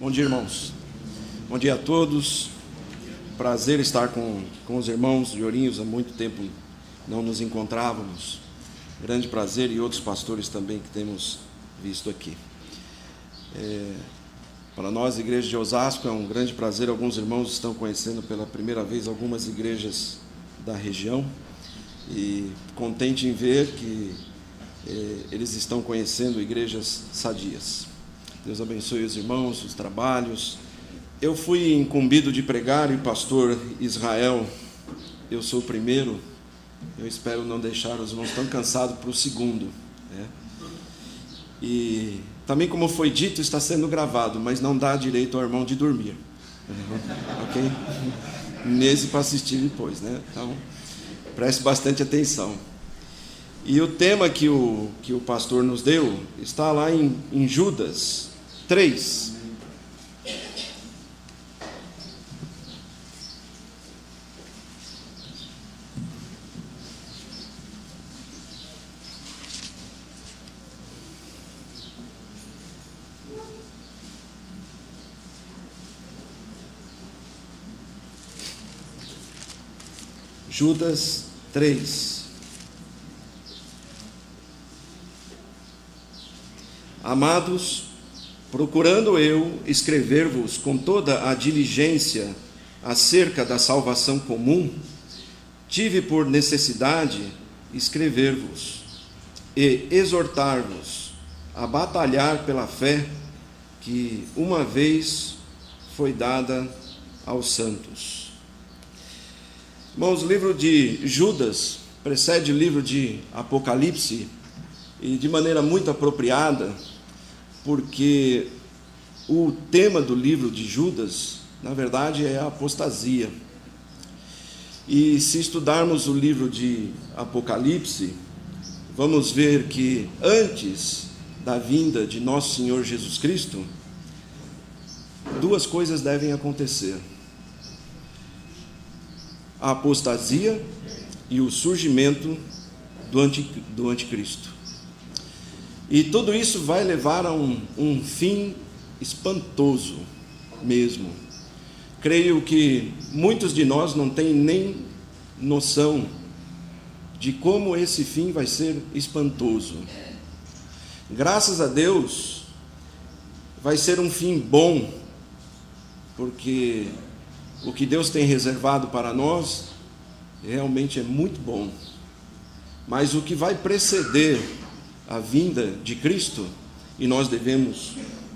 Bom dia, irmãos. Bom dia a todos. Prazer estar com os irmãos de Ourinhos. Há muito tempo não nos encontrávamos. Grande prazer, e outros pastores também que temos visto aqui. Para nós, Igreja de Osasco, é um grande prazer. Alguns irmãos estão conhecendo pela primeira vez algumas igrejas da região. E contente em ver que eles estão conhecendo igrejas sadias. Deus abençoe os irmãos, os trabalhos. Eu fui incumbido de pregar, e o pastor Israel, eu sou o primeiro. Eu espero não deixar os irmãos tão cansados para o segundo, né? E também, como foi dito, está sendo gravado, mas não dá direito ao irmão de dormir, ok? Nesse para assistir depois, né? Então, preste bastante atenção. E o tema que o pastor nos deu está lá em Judas 3. Judas 3. Amados, procurando eu escrever-vos com toda a diligência acerca da salvação comum, tive por necessidade escrever-vos e exortar-vos a batalhar pela fé que uma vez foi dada aos santos. Irmãos, o livro de Judas precede o livro de Apocalipse, e de maneira muito apropriada, porque o tema do livro de Judas, na verdade, é a apostasia. E se estudarmos o livro de Apocalipse, vamos ver que antes da vinda de nosso Senhor Jesus Cristo, duas coisas devem acontecer: a apostasia e o surgimento do anticristo. E tudo isso vai levar a um fim espantoso mesmo. Creio que muitos de nós não têm nem noção de como esse fim vai ser espantoso. Graças a Deus, vai ser um fim bom, porque o que Deus tem reservado para nós realmente é muito bom. Mas o que vai preceder a vinda de Cristo, e nós devemos,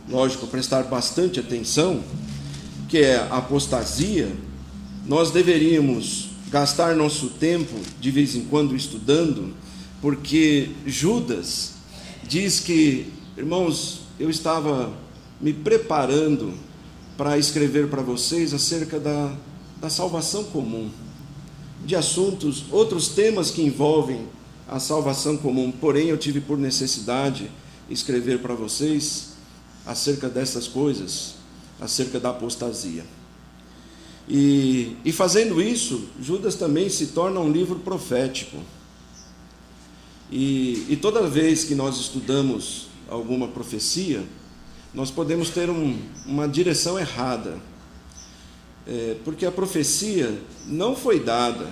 lógico, prestar bastante atenção, que é a apostasia, nós deveríamos gastar nosso tempo de vez em quando estudando, porque Judas diz que, irmãos, eu estava me preparando para escrever para vocês acerca da salvação comum, de assuntos, outros temas que envolvem a salvação comum, porém eu tive por necessidade escrever para vocês acerca dessas coisas, acerca da apostasia. E fazendo isso, Judas também se torna um livro profético. E toda vez que nós estudamos alguma profecia, nós podemos ter uma direção errada, porque a profecia não foi dada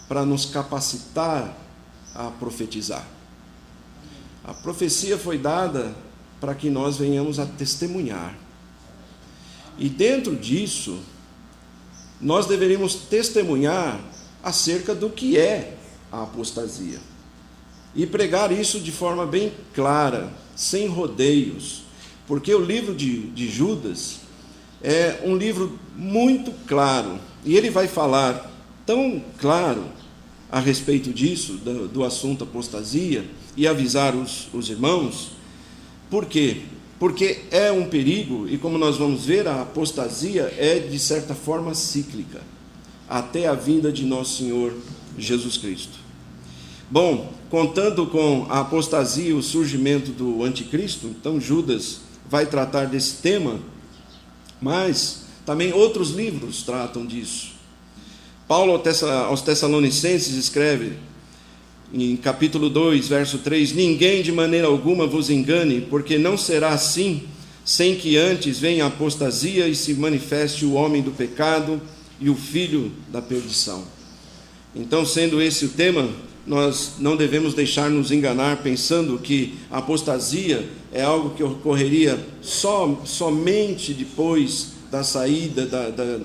para nos capacitar a profetizar. A profecia foi dada para que nós venhamos a testemunhar. E dentro disso, nós deveríamos testemunhar acerca do que é a apostasia. E pregar isso de forma bem clara, sem rodeios. Porque o livro de Judas é um livro muito claro. E ele vai falar tão claro a respeito disso, do assunto apostasia, e avisar os irmãos. Por quê? Porque é um perigo, e como nós vamos ver, a apostasia é de certa forma cíclica, até a vinda de nosso Senhor Jesus Cristo. Bom, contando com a apostasia e o surgimento do anticristo, então Judas vai tratar desse tema, mas também outros livros tratam disso. Paulo aos Tessalonicenses escreve, em capítulo 2, verso 3: ninguém de maneira alguma vos engane, porque não será assim, sem que antes venha a apostasia e se manifeste o homem do pecado e o filho da perdição. Então, sendo esse o tema, nós não devemos deixar nos enganar pensando que a apostasia é algo que ocorreria somente depois da saída,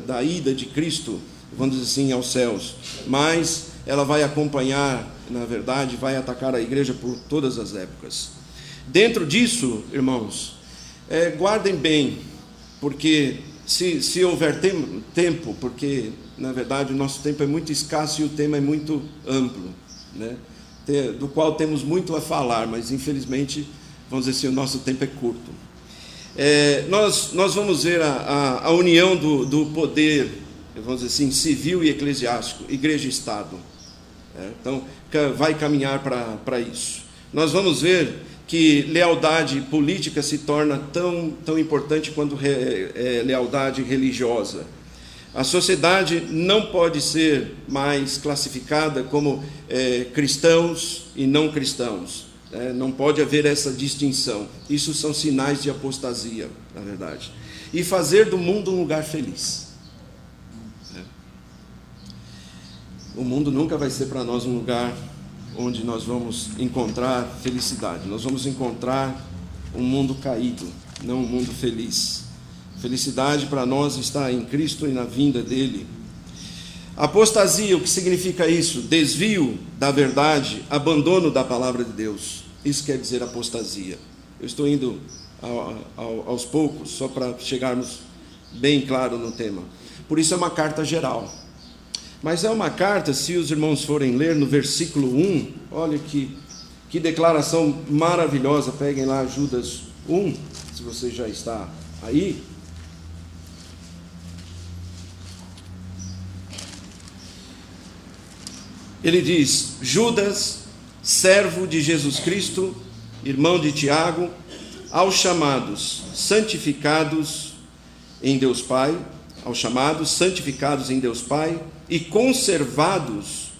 da ida de Cristo, vamos dizer assim, aos céus. Mas ela vai acompanhar, na verdade, vai atacar a igreja por todas as épocas. Dentro disso, irmãos, guardem bem, porque se houver tempo, porque na verdade o nosso tempo é muito escasso e o tema é muito amplo, né? Do qual temos muito a falar, mas infelizmente, vamos dizer assim, o nosso tempo é curto. Nós vamos ver a união do poder, vamos dizer assim, civil e eclesiástico, igreja e Estado. Então, vai caminhar para isso. Nós vamos ver que lealdade política se torna tão importante quanto lealdade religiosa. A sociedade não pode ser mais classificada como cristãos e não cristãos. Não pode haver essa distinção. Isso são sinais de apostasia, na verdade. E fazer do mundo um lugar feliz. O mundo nunca vai ser para nós um lugar onde nós vamos encontrar felicidade. Nós vamos encontrar um mundo caído, não um mundo feliz. Felicidade para nós está em Cristo e na vinda dele. Apostasia, o que significa isso? Desvio da verdade, abandono da palavra de Deus. Isso quer dizer apostasia. Eu estou indo aos poucos, só para chegarmos bem claro no tema. Por isso é uma carta geral. Mas é uma carta, se os irmãos forem ler no versículo 1, olha que declaração maravilhosa. Peguem lá Judas 1, se você já está aí. Ele diz: Judas, servo de Jesus Cristo, irmão de Tiago, aos chamados santificados em Deus Pai, e conservados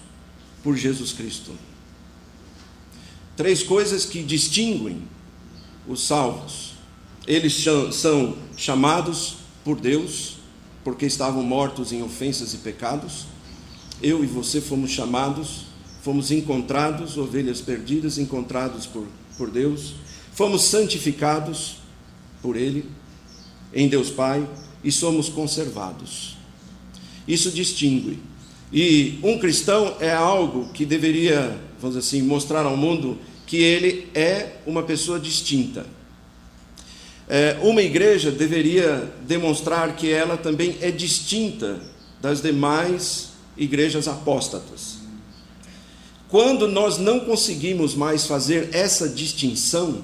por Jesus Cristo. 3 coisas que distinguem os salvos. Eles são chamados por Deus, porque estavam mortos em ofensas e pecados. Eu e você fomos chamados, fomos encontrados, ovelhas perdidas, encontrados por Deus. Fomos santificados por Ele, em Deus Pai, e somos conservados. Isso distingue. E um cristão é algo que deveria, vamos dizer assim, mostrar ao mundo que ele é uma pessoa distinta. Uma igreja deveria demonstrar que ela também é distinta das demais igrejas apóstatas. Quando nós não conseguimos mais fazer essa distinção,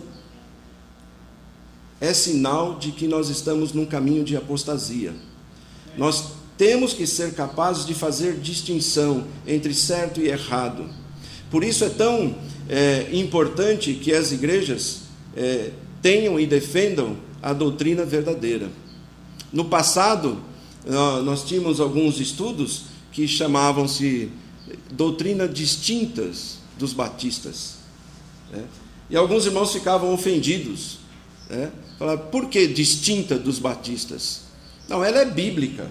é sinal de que nós estamos num caminho de apostasia. Nós temos que ser capazes de fazer distinção entre certo e errado. Por isso é tão importante que as igrejas tenham e defendam a doutrina verdadeira. No passado, nós tínhamos alguns estudos que chamavam-se doutrina distintas dos batistas. E alguns irmãos ficavam ofendidos. Falaram, por que distinta dos batistas? Não, ela é bíblica.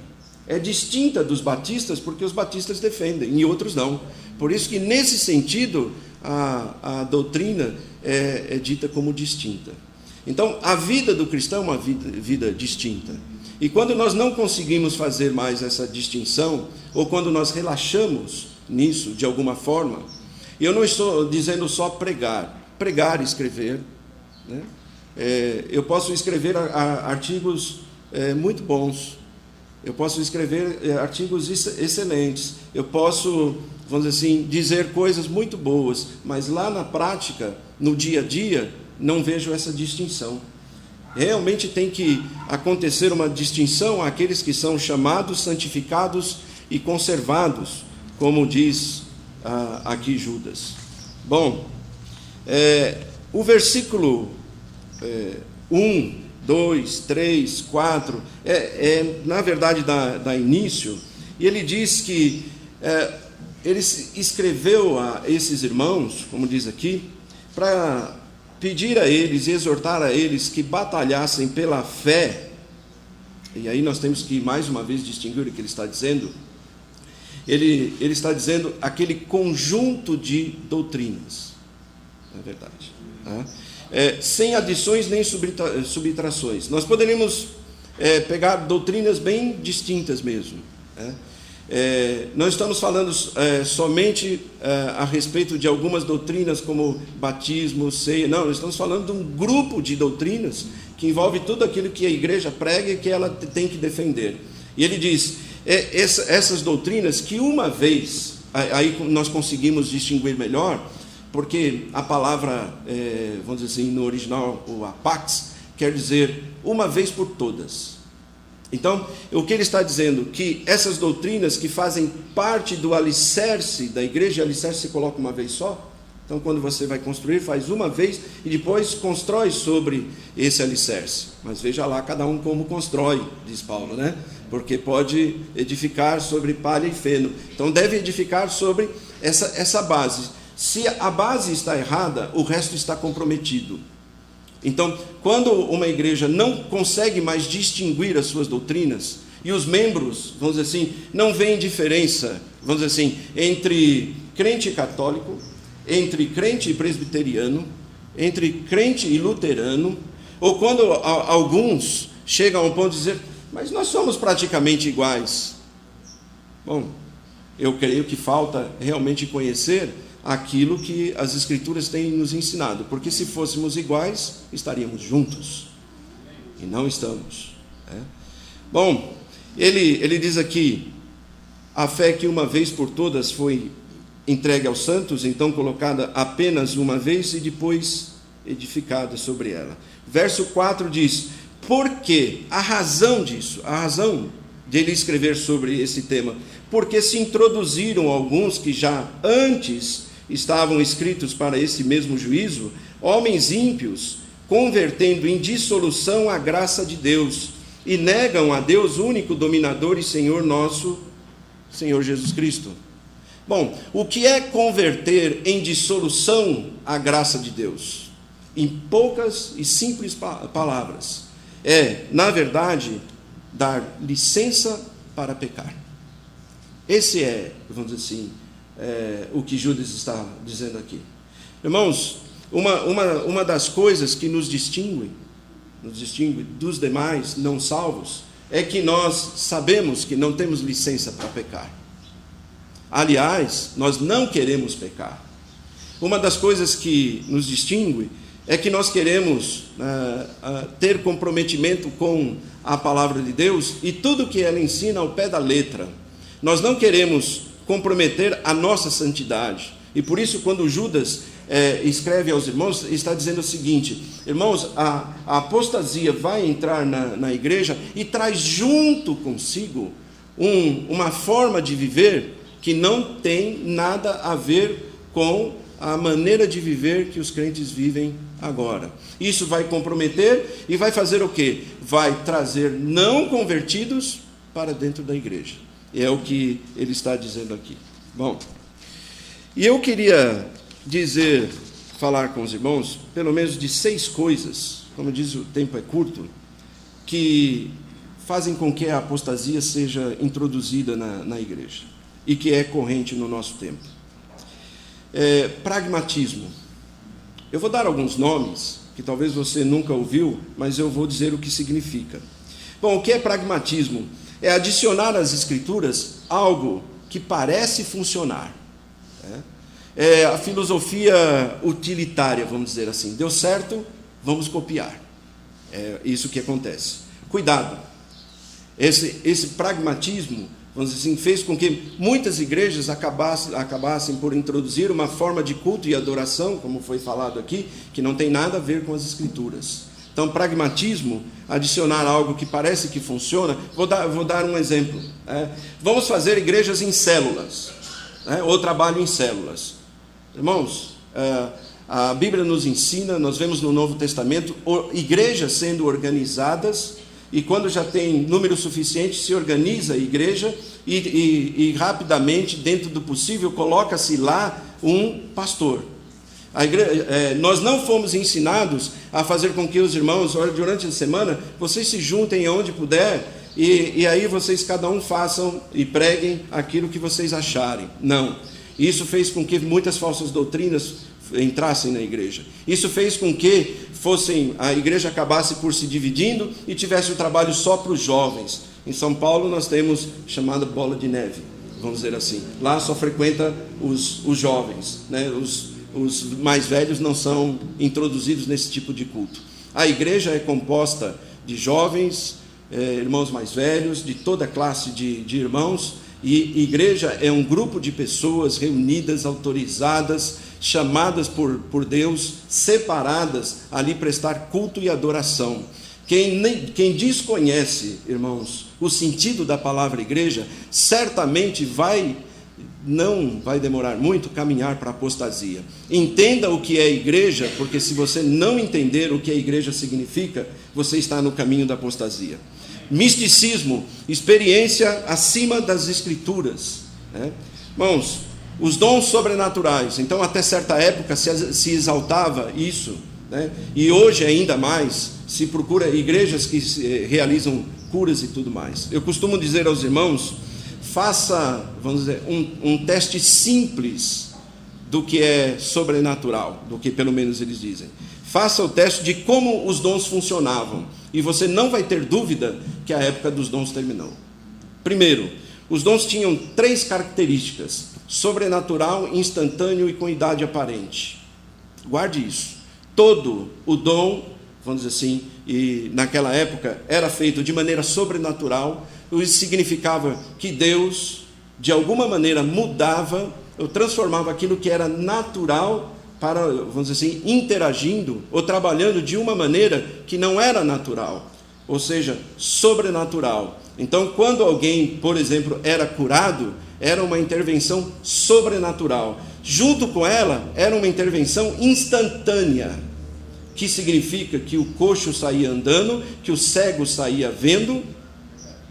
É distinta dos batistas porque os batistas defendem e outros não. Por isso que nesse sentido a doutrina é dita como distinta. Então a vida do cristão é uma vida distinta. E quando nós não conseguimos fazer mais essa distinção, ou quando nós relaxamos nisso de alguma forma, e eu não estou dizendo só pregar e escrever, né? Eu posso escrever artigos muito bons. Eu posso escrever artigos excelentes, eu posso, vamos dizer assim, dizer coisas muito boas, mas lá na prática, no dia a dia, não vejo essa distinção. Realmente tem que acontecer uma distinção àqueles que são chamados, santificados e conservados, como diz aqui Judas. Bom, o versículo 1, 2, 3, 4, na verdade dá início, e ele diz que ele escreveu a esses irmãos, como diz aqui, para pedir a eles e exortar a eles que batalhassem pela fé, e aí nós temos que mais uma vez distinguir o que ele está dizendo. Ele está dizendo aquele conjunto de doutrinas, na verdade, tá? Sem adições nem subtrações. Nós poderíamos pegar doutrinas bem distintas mesmo, né? Não estamos falando somente a respeito de algumas doutrinas como batismo, ceia, não, nós estamos falando de um grupo de doutrinas que envolve tudo aquilo que a igreja prega e que ela tem que defender. E ele diz, essas doutrinas que uma vez, aí nós conseguimos distinguir melhor, porque a palavra, vamos dizer assim, no original, o apax, quer dizer uma vez por todas. Então, o que ele está dizendo? Que essas doutrinas que fazem parte do alicerce da igreja, alicerce se coloca uma vez só. Então, quando você vai construir, faz uma vez e depois constrói sobre esse alicerce. Mas veja lá, cada um como constrói, diz Paulo, né? Porque pode edificar sobre palha e feno. Então, deve edificar sobre essa base. Se a base está errada, o resto está comprometido. Então, quando uma igreja não consegue mais distinguir as suas doutrinas, e os membros, vamos dizer assim, não veem diferença, vamos dizer assim, entre crente e católico, entre crente e presbiteriano, entre crente e luterano, ou quando alguns chegam a um ponto de dizer, mas nós somos praticamente iguais. Bom, eu creio que falta realmente conhecer aquilo que as Escrituras têm nos ensinado, porque se fôssemos iguais, estaríamos juntos, e não estamos, né? Bom, ele diz aqui, a fé que uma vez por todas foi entregue aos santos, então colocada apenas uma vez e depois edificada sobre ela. Verso 4 diz, porque a razão disso, a razão dele escrever sobre esse tema, porque se introduziram alguns que já antes estavam escritos para esse mesmo juízo, homens ímpios, convertendo em dissolução a graça de Deus, e negam a Deus único dominador e Senhor nosso, Senhor Jesus Cristo. Bom, o que é converter em dissolução a graça de Deus? Em poucas e simples palavras, na verdade, dar licença para pecar. Esse vamos dizer assim, o que Judas está dizendo aqui. Irmãos, uma das coisas que nos distingue dos demais não salvos, é que nós sabemos que não temos licença para pecar. Aliás, nós não queremos pecar. Uma das coisas que nos distingue é que nós queremos ter comprometimento com a palavra de Deus e tudo que ela ensina ao pé da letra. Nós não queremos comprometer a nossa santidade. E por isso, quando Judas escreve aos irmãos, está dizendo o seguinte: irmãos, a apostasia vai entrar na igreja e traz junto consigo uma forma de viver que não tem nada a ver com a maneira de viver que os crentes vivem agora. Isso vai comprometer e vai fazer o quê? Vai trazer não convertidos para dentro da igreja. É o que ele está dizendo aqui. Bom, e eu queria falar com os irmãos, pelo menos de 6 coisas, como diz, o tempo é curto, que fazem com que a apostasia seja introduzida na igreja, e que é corrente no nosso tempo. Pragmatismo. Eu vou dar alguns nomes, que talvez você nunca ouviu, mas eu vou dizer o que significa. Bom, o que é pragmatismo? É adicionar às Escrituras algo que parece funcionar. É a filosofia utilitária, vamos dizer assim. Deu certo, vamos copiar. É isso que acontece. Cuidado. Esse pragmatismo, vamos dizer assim, fez com que muitas igrejas acabassem por introduzir uma forma de culto e adoração, como foi falado aqui, que não tem nada a ver com as Escrituras. Então, pragmatismo, adicionar algo que parece que funciona. Vou dar um exemplo. Vamos fazer igrejas em células, ou trabalho em células. Irmãos, a Bíblia nos ensina, nós vemos no Novo Testamento, igrejas sendo organizadas, e quando já tem número suficiente, se organiza a igreja, e rapidamente, dentro do possível, coloca-se lá um pastor. Nós não fomos ensinados a fazer com que os irmãos, durante a semana, vocês se juntem onde puder, e aí vocês cada um façam e preguem aquilo que vocês acharem. Não. Isso fez com que muitas falsas doutrinas entrassem na igreja. Isso fez com que a igreja acabasse por se dividindo e tivesse o trabalho só para os jovens. Em São Paulo nós temos chamada bola de neve, vamos dizer assim. Lá só frequenta os jovens, né? Os mais velhos não são introduzidos nesse tipo de culto. A igreja é composta de jovens, irmãos mais velhos, de toda classe de irmãos, e igreja é um grupo de pessoas reunidas, autorizadas, chamadas por Deus, separadas, ali prestar culto e adoração. Quem desconhece, irmãos, o sentido da palavra igreja, certamente não vai demorar muito caminhar para a apostasia. Entenda o que é igreja, porque se você não entender o que a igreja significa, você está no caminho da apostasia. Misticismo, experiência acima das escrituras, né? Irmãos, os dons sobrenaturais, então até certa época se exaltava isso, né? E hoje ainda mais se procura igrejas que realizam curas e tudo mais. Eu costumo dizer aos irmãos, faça, vamos dizer, um teste simples do que é sobrenatural, do que pelo menos eles dizem. Faça o teste de como os dons funcionavam, e você não vai ter dúvida que a época dos dons terminou. Primeiro, os dons tinham 3 características: sobrenatural, instantâneo e com idade aparente. Guarde isso. Todo o dom, vamos dizer assim, e naquela época era feito de maneira sobrenatural. Isso significava que Deus, de alguma maneira, mudava ou transformava aquilo que era natural para, vamos dizer assim, interagindo ou trabalhando de uma maneira que não era natural, ou seja, sobrenatural. Então, quando alguém, por exemplo, era curado, era uma intervenção sobrenatural. Junto com ela, era uma intervenção instantânea, que significa que o coxo saía andando, que o cego saía vendo,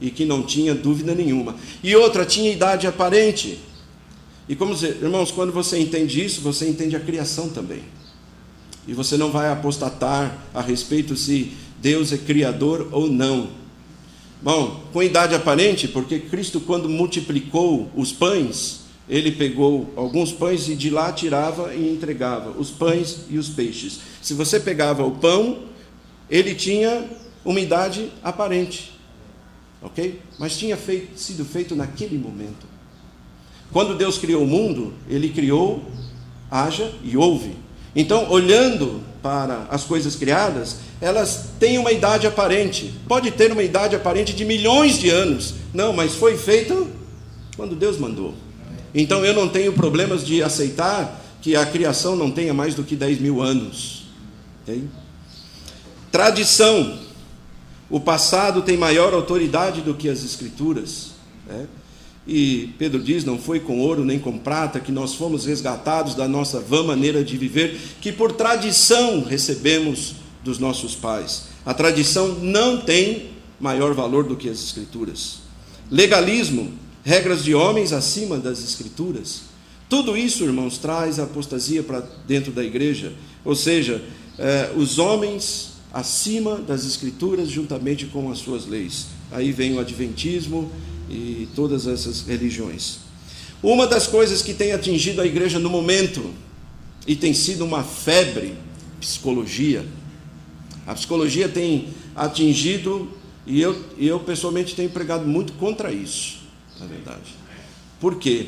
e que não tinha dúvida nenhuma. E outra, tinha idade aparente. E como dizer, irmãos, quando você entende isso, você entende a criação também. E você não vai apostatar a respeito se Deus é criador ou não. Bom, com idade aparente, porque Cristo, quando multiplicou os pães, ele pegou alguns pães e de lá tirava e entregava os pães e os peixes. Se você pegava o pão, ele tinha uma idade aparente, ok? Mas tinha sido feito naquele momento. Quando Deus criou o mundo, ele criou, haja e houve. Então, olhando para as coisas criadas, elas têm uma idade aparente. Pode ter uma idade aparente de milhões de anos. Não, mas foi feito quando Deus mandou. Então, eu não tenho problemas de aceitar que a criação não tenha mais do que 10 mil anos. Okay? Tradição. O passado tem maior autoridade do que as Escrituras, né? E Pedro diz, não foi com ouro nem com prata que nós fomos resgatados da nossa vã maneira de viver, que por tradição recebemos dos nossos pais. A tradição não tem maior valor do que as Escrituras. Legalismo, regras de homens acima das Escrituras. Tudo isso, irmãos, traz a apostasia para dentro da igreja. Ou seja, os homens acima das Escrituras juntamente com as suas leis. Aí vem o adventismo e todas essas religiões. Uma das coisas que tem atingido a igreja no momento, e tem sido uma febre, psicologia. A psicologia tem atingido, e eu pessoalmente tenho pregado muito contra isso, na verdade. Por quê?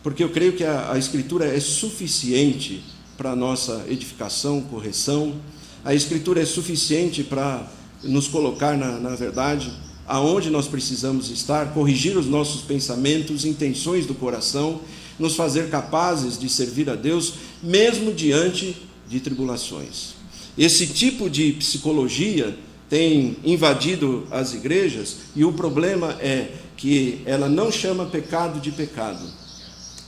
Porque eu creio que a Escritura é suficiente para a nossa edificação, correção. A Escritura é suficiente para nos colocar na verdade, aonde nós precisamos estar, corrigir os nossos pensamentos, intenções do coração, nos fazer capazes de servir a Deus, mesmo diante de tribulações. Esse tipo de psicologia tem invadido as igrejas, e o problema é que ela não chama pecado de pecado,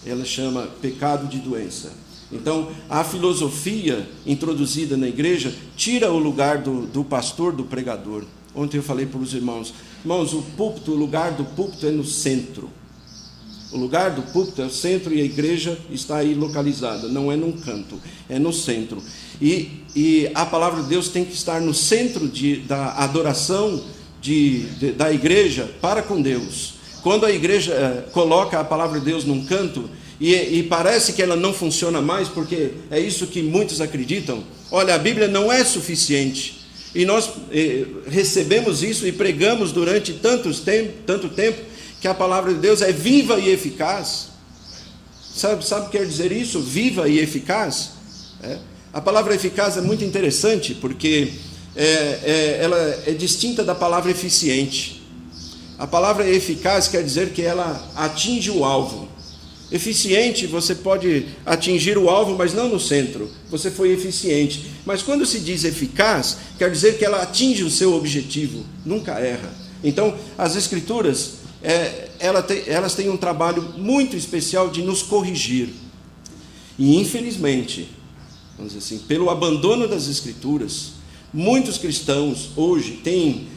ela chama pecado de doença. Então, a filosofia introduzida na igreja tira o lugar do pastor, do pregador. Ontem eu falei para os irmãos, o púlpito, o lugar do púlpito é no centro. O lugar do púlpito é o centro e a igreja está aí localizada, não é num canto, é no centro. E a palavra de Deus tem que estar no centro da adoração da igreja para com Deus. Quando a igreja coloca a palavra de Deus num canto, e parece que ela não funciona mais, porque é isso que muitos acreditam. Olha, a Bíblia não é suficiente, e nós recebemos isso e pregamos durante tanto tempo, que a palavra de Deus é viva e eficaz. Sabe o que quer dizer isso? Viva e eficaz. A palavra eficaz é muito interessante, porque ela é distinta da palavra eficiente. A palavra eficaz quer dizer que ela atinge o alvo. Eficiente, você pode atingir o alvo, mas não no centro. Você foi eficiente. Mas quando se diz eficaz, quer dizer que ela atinge o seu objetivo, nunca erra. Então, as Escrituras, elas têm um trabalho muito especial de nos corrigir. E, infelizmente, vamos dizer assim, pelo abandono das Escrituras, muitos cristãos hoje têm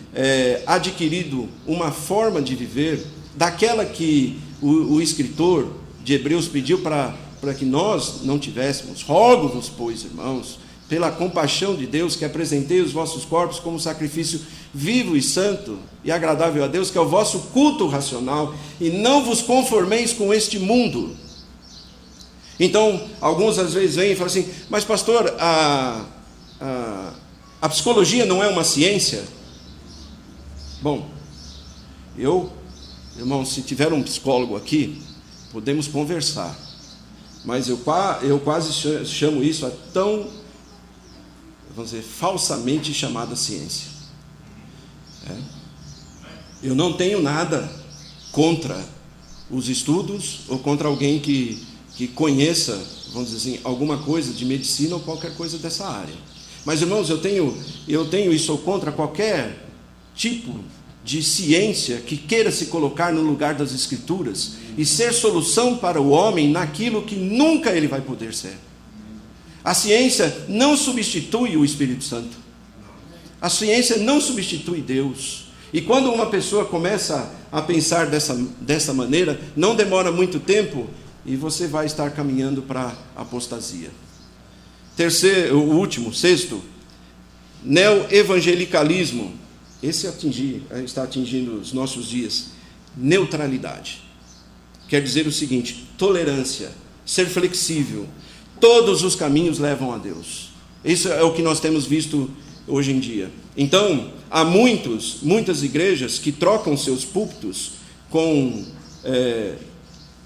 adquirido uma forma de viver daquela que o escritor de Hebreus pediu para que nós não tivéssemos. Rogo-vos, pois, irmãos, pela compaixão de Deus, que apresentei os vossos corpos como sacrifício vivo e santo e agradável a Deus, que é o vosso culto racional, e não vos conformeis com este mundo. Então, alguns às vezes vêm e falam assim: mas pastor, a psicologia não é uma ciência? Bom, irmão, se tiver um psicólogo aqui, podemos conversar, mas eu quase chamo isso a tão, vamos dizer, falsamente chamada ciência. Eu não tenho nada contra os estudos ou contra alguém que conheça, vamos dizer assim, alguma coisa de medicina ou qualquer coisa dessa área. Mas, irmãos, eu tenho e sou contra qualquer tipo de ciência que queira se colocar no lugar das Escrituras e ser solução para o homem naquilo que nunca ele vai poder ser. A ciência não substitui o Espírito Santo. A ciência não substitui Deus. E quando uma pessoa começa a pensar dessa maneira, não demora muito tempo e você vai estar caminhando para a apostasia. Sexto, neoevangelicalismo. Esse está atingindo os nossos dias. Neutralidade. Quer dizer o seguinte: tolerância, ser flexível. Todos os caminhos levam a Deus. Isso é o que nós temos visto hoje em dia. Então, há muitas igrejas que trocam seus púlpitos com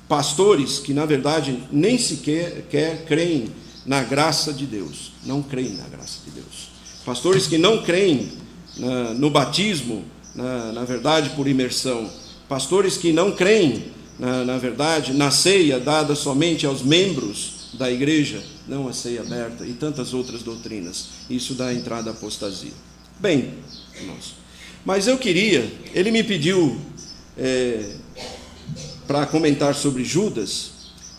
pastores que, na verdade, nem sequer creem na graça de Deus. Não creem na graça de Deus. Pastores que não creem no batismo, na verdade, por imersão. Pastores que não creem, na verdade, na ceia dada somente aos membros da igreja, não a ceia aberta, e tantas outras doutrinas. Isso dá entrada à apostasia. Bem, irmãos, mas ele me pediu para comentar sobre Judas,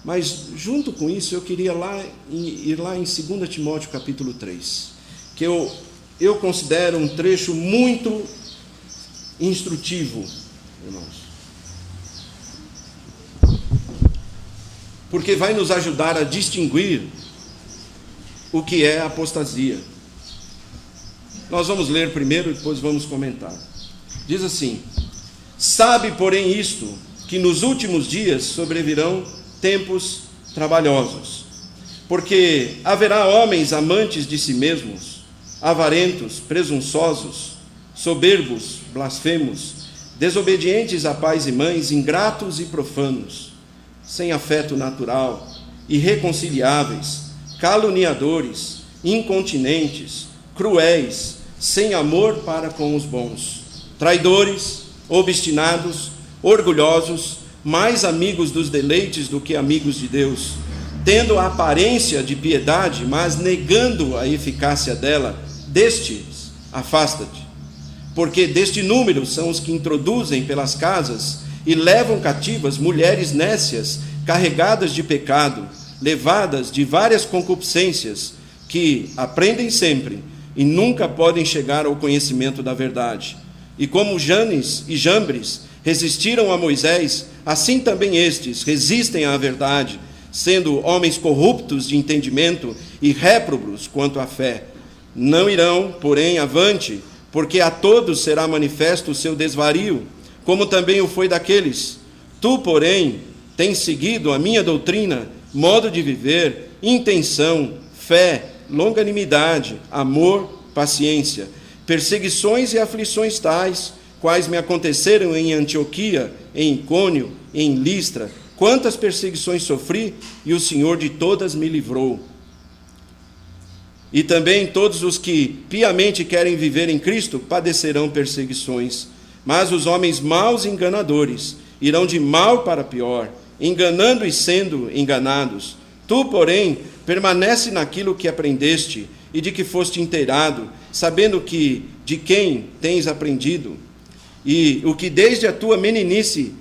mas junto com isso eu queria ir lá em 2 Timóteo capítulo 3, que eu considero um trecho muito instrutivo, irmãos, porque vai nos ajudar a distinguir o que é apostasia. Nós vamos ler primeiro e depois vamos comentar. Diz assim: sabe, porém, isto, que nos últimos dias sobrevirão tempos trabalhosos, porque haverá homens amantes de si mesmos, avarentos, presunçosos, soberbos, blasfemos, desobedientes a pais e mães, ingratos e profanos, sem afeto natural, irreconciliáveis, caluniadores, incontinentes, cruéis, sem amor para com os bons, traidores, obstinados, orgulhosos, mais amigos dos deleites do que amigos de Deus, tendo a aparência de piedade, mas negando a eficácia dela. Destes, afasta-te, porque deste número são os que introduzem pelas casas e levam cativas mulheres nécias, carregadas de pecado, levadas de várias concupiscências, que aprendem sempre e nunca podem chegar ao conhecimento da verdade. E como Janes e Jambres, resistiram a Moisés, assim também estes resistem à verdade, sendo homens corruptos de entendimento e réprobos quanto à fé. Não irão, porém, avante, porque a todos será manifesto o seu desvario, como também o foi daqueles. Tu, porém, tens seguido a minha doutrina, modo de viver, intenção, fé, longanimidade, amor, paciência, perseguições e aflições tais, quais me aconteceram em Antioquia, em Icônio, em Listra, quantas perseguições sofri, e o Senhor de todas me livrou. E também todos os que piamente querem viver em Cristo padecerão perseguições. Mas os homens maus e enganadores irão de mal para pior, enganando e sendo enganados. Tu, porém, permanece naquilo que aprendeste e de que foste inteirado, sabendo que de quem tens aprendido, e o que desde a tua meninice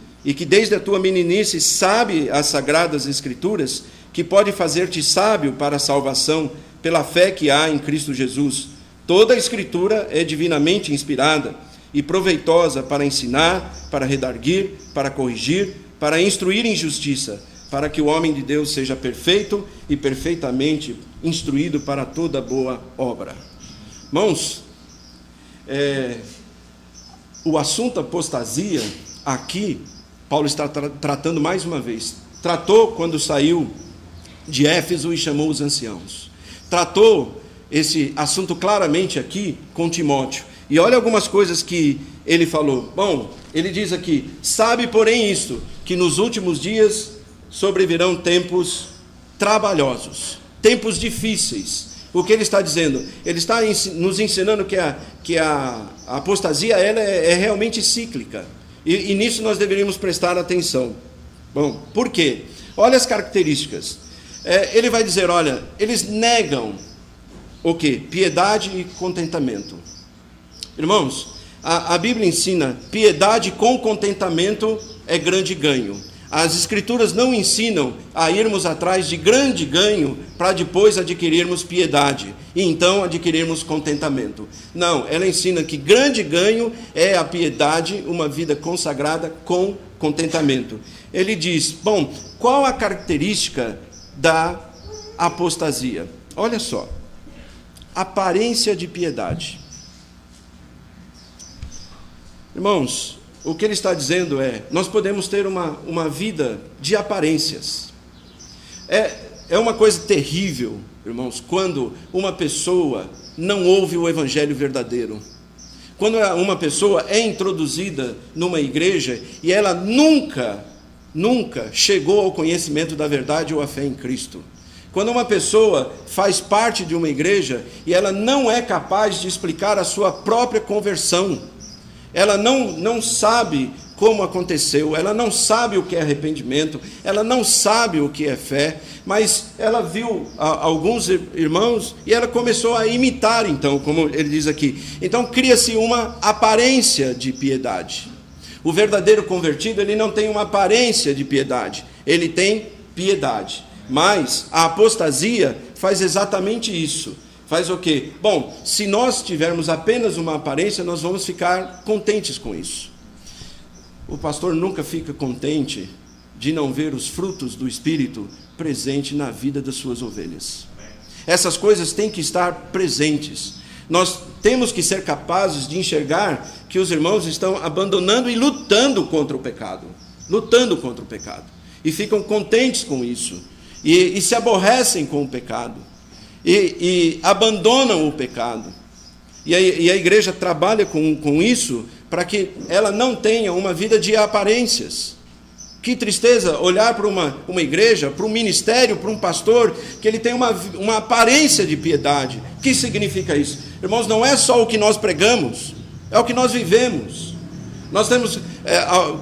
sabe as sagradas Escrituras, que pode fazer-te sábio para a salvação pela fé que há em Cristo Jesus. Toda a Escritura é divinamente inspirada e proveitosa para ensinar, para redarguir, para corrigir, para instruir em justiça, para que o homem de Deus seja perfeito e perfeitamente instruído para toda boa obra. Irmãos, o assunto apostasia, aqui, Paulo está tratando mais uma vez. Tratou quando saiu de Éfeso e chamou os anciãos. Tratou esse assunto claramente aqui com Timóteo. E olha algumas coisas que ele falou. Bom, ele diz aqui: sabe, porém, isto, que nos últimos dias sobrevirão tempos trabalhosos, tempos difíceis. O que ele está dizendo? Ele está nos ensinando que a apostasia ela é realmente cíclica. E nisso nós deveríamos prestar atenção. Bom, por quê? Olha as características. Ele vai dizer, olha, eles negam o quê? Piedade e contentamento. Irmãos, a Bíblia ensina piedade com contentamento é grande ganho. As Escrituras não ensinam a irmos atrás de grande ganho para depois adquirirmos piedade e então adquirirmos contentamento. Não, ela ensina que grande ganho é a piedade, uma vida consagrada com contentamento. Ele diz, bom, qual a característica da apostasia? Olha só, aparência de piedade. Irmãos, o que ele está dizendo nós podemos ter uma vida de aparências. É uma coisa terrível, irmãos, quando uma pessoa não ouve o evangelho verdadeiro. Quando uma pessoa é introduzida numa igreja e ela nunca chegou ao conhecimento da verdade ou à fé em Cristo. Quando uma pessoa faz parte de uma igreja e ela não é capaz de explicar a sua própria conversão, ela não sabe como aconteceu, ela não sabe o que é arrependimento, ela não sabe o que é fé, mas ela viu alguns irmãos e ela começou a imitar, então, como ele diz aqui. Então cria-se uma aparência de piedade. O verdadeiro convertido, ele não tem uma aparência de piedade, ele tem piedade. Mas a apostasia faz exatamente isso. Faz o quê? Bom, se nós tivermos apenas uma aparência, nós vamos ficar contentes com isso. O pastor nunca fica contente de não ver os frutos do Espírito presente na vida das suas ovelhas. Essas coisas têm que estar presentes. Nós temos que ser capazes de enxergar que os irmãos estão abandonando e lutando contra o pecado. Lutando contra o pecado. E ficam contentes com isso. E se aborrecem com o pecado. E abandonam o pecado. E a igreja trabalha com isso para que ela não tenha uma vida de aparências. Que tristeza olhar para uma igreja, para um ministério, para um pastor, que ele tem uma aparência de piedade. O que significa isso? Irmãos, não é só o que nós pregamos, é o que nós vivemos. Nós temos,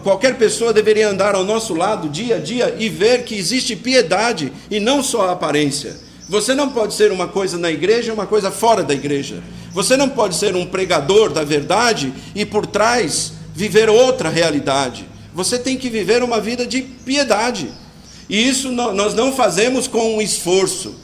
qualquer pessoa deveria andar ao nosso lado dia a dia e ver que existe piedade e não só a aparência. Você não pode ser uma coisa na igreja e uma coisa fora da igreja. Você não pode ser um pregador da verdade e por trás viver outra realidade. Você tem que viver uma vida de piedade. E isso nós não fazemos com um esforço.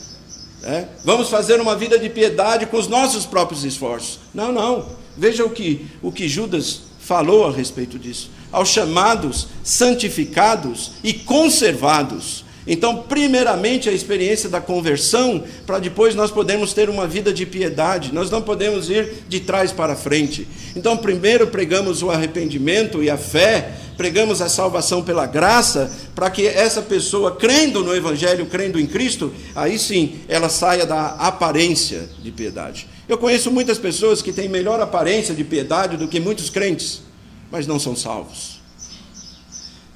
Vamos fazer uma vida de piedade com os nossos próprios esforços. Não. Veja o que Judas falou a respeito disso. Aos chamados, santificados e conservados. Então, primeiramente, a experiência da conversão, para depois nós podermos ter uma vida de piedade. Nós não podemos ir de trás para frente. Então, primeiro pregamos o arrependimento e a fé, pregamos a salvação pela graça, para que essa pessoa, crendo no Evangelho, crendo em Cristo, aí sim, ela saia da aparência de piedade. Eu conheço muitas pessoas que têm melhor aparência de piedade do que muitos crentes, mas não são salvos.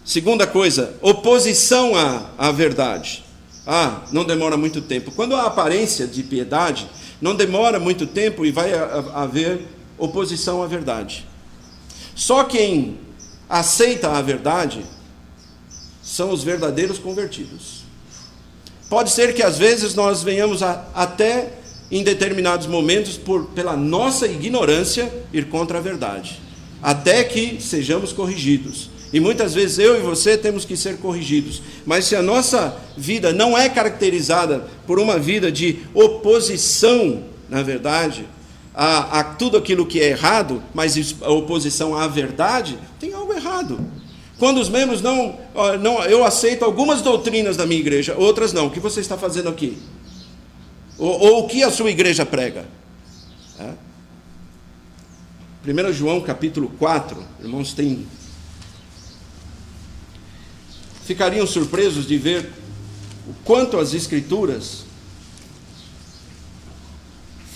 Segunda coisa, oposição à verdade. Não demora muito tempo. Quando há aparência de piedade, não demora muito tempo e vai haver oposição à verdade. Só quem aceita a verdade são os verdadeiros convertidos. Pode ser que às vezes nós venhamos até em determinados momentos, pela nossa ignorância, ir contra a verdade, até que sejamos corrigidos. E muitas vezes eu e você temos que ser corrigidos. Mas se a nossa vida não é caracterizada por uma vida de oposição, na verdade, a tudo aquilo que é errado, mas a oposição à verdade, tem algo errado. Quando os membros eu aceito algumas doutrinas da minha igreja, outras não. O que você está fazendo aqui? Ou o que a sua igreja prega? 1 João capítulo 4, irmãos, ficariam surpresos de ver o quanto as Escrituras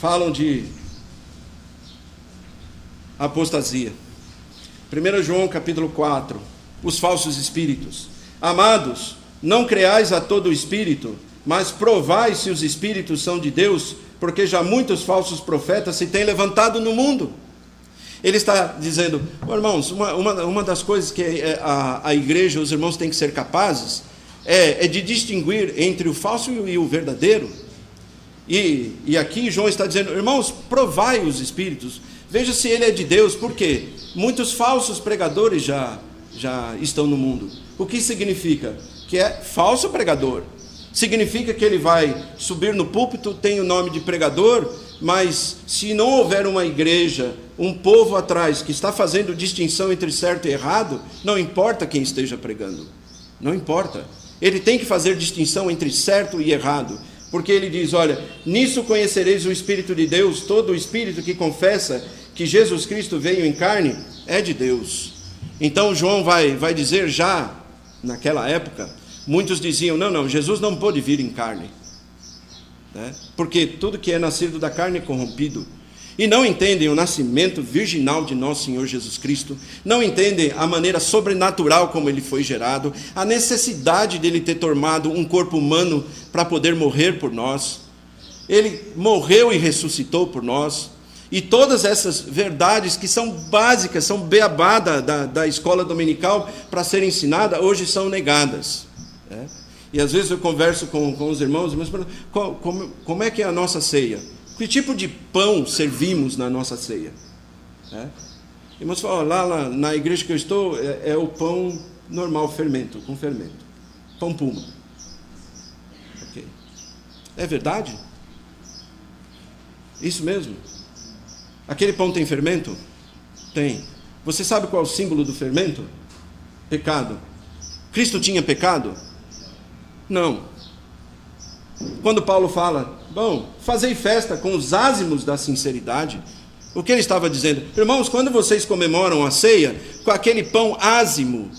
falam de apostasia. 1 João capítulo 4, os falsos espíritos. Amados, não creais a todo espírito, mas provai se os espíritos são de Deus, porque já muitos falsos profetas se têm levantado no mundo. Ele está dizendo, irmãos, uma das coisas que a igreja, os irmãos têm que ser capazes, é de distinguir entre o falso e o verdadeiro. E aqui João está dizendo, irmãos, provai os espíritos, veja se ele é de Deus, porque muitos falsos pregadores já estão no mundo. O que significa? Que é falso pregador. Significa que ele vai subir no púlpito, tem o nome de pregador, mas se não houver uma igreja, um povo atrás que está fazendo distinção entre certo e errado, não importa quem esteja pregando, não importa. Ele tem que fazer distinção entre certo e errado, porque ele diz, olha, nisso conhecereis o Espírito de Deus, todo o Espírito que confessa que Jesus Cristo veio em carne, é de Deus. Então João vai dizer já, naquela época, muitos diziam, não, Jesus não pôde vir em carne, porque tudo que é nascido da carne é corrompido, e não entendem o nascimento virginal de nosso Senhor Jesus Cristo, não entendem a maneira sobrenatural como ele foi gerado, a necessidade dele ter tomado um corpo humano para poder morrer por nós. Ele morreu e ressuscitou por nós, e todas essas verdades que são básicas, são beabá da escola dominical para ser ensinada, hoje são negadas. E às vezes eu converso com os irmãos, mas como é que é a nossa ceia? Que tipo de pão servimos na nossa ceia? Irmãos falam, lá na igreja que eu estou, é o pão normal, com fermento. Pão puma. Okay. É verdade? Isso mesmo? Aquele pão tem fermento? Tem. Você sabe qual é o símbolo do fermento? Pecado. Cristo tinha pecado? Não. Quando Paulo fala, fazei festa com os ázimos da sinceridade, o que ele estava dizendo? Irmãos, quando vocês comemoram a ceia, com aquele pão ázimo,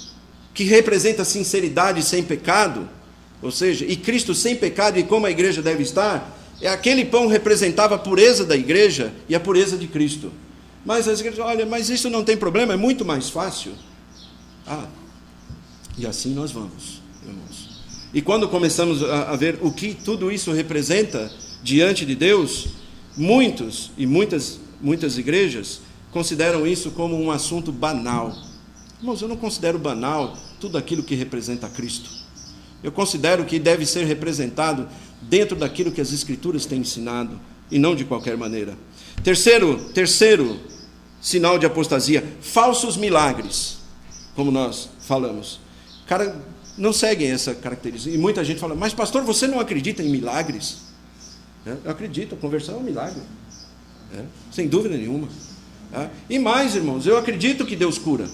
que representa sinceridade sem pecado, ou seja, e Cristo sem pecado, e como a igreja deve estar, aquele pão representava a pureza da igreja e a pureza de Cristo. Mas as igrejas, olha, mas isso não tem problema, é muito mais fácil. E assim nós vamos, irmãos. E quando começamos a ver o que tudo isso representa diante de Deus, muitas igrejas consideram isso como um assunto banal. Irmãos, eu não considero banal tudo aquilo que representa Cristo. Eu considero que deve ser representado dentro daquilo que as Escrituras têm ensinado, e não de qualquer maneira. Terceiro sinal de apostasia, falsos milagres, como nós falamos. Não seguem essa característica. E muita gente fala, mas pastor, você não acredita em milagres? Eu acredito, a conversão é um milagre. Sem dúvida nenhuma. Tá? E mais, irmãos, eu acredito que Deus cura.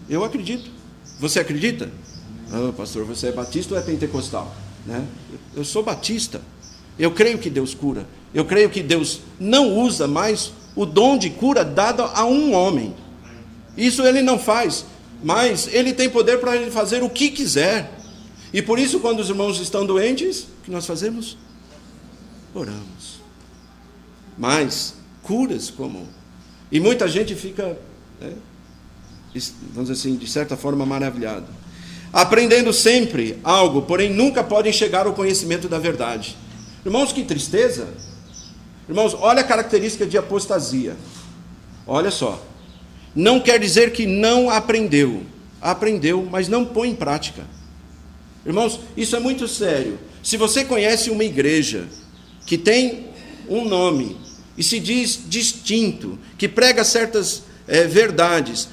Eu acredito. Você acredita? Ah, pastor, você é batista ou é pentecostal? Né? Eu sou batista. Eu creio que Deus cura. Eu creio que Deus não usa mais o dom de cura dado a um homem. Isso ele não faz, mas ele tem poder para ele fazer o que quiser. E por isso, quando os irmãos estão doentes, o que nós fazemos? Oramos. Mas curas como... E muita gente fica, né, vamos dizer assim, de certa forma maravilhado. Aprendendo sempre algo, porém nunca podem chegar ao conhecimento da verdade. Irmãos, que tristeza. Irmãos, olha a característica de apostasia. Olha só. Não quer dizer que não aprendeu. Aprendeu, mas não põe em prática. Irmãos, isso é muito sério. Se você conhece uma igreja que tem um nome e se diz distinto, que prega certas verdades,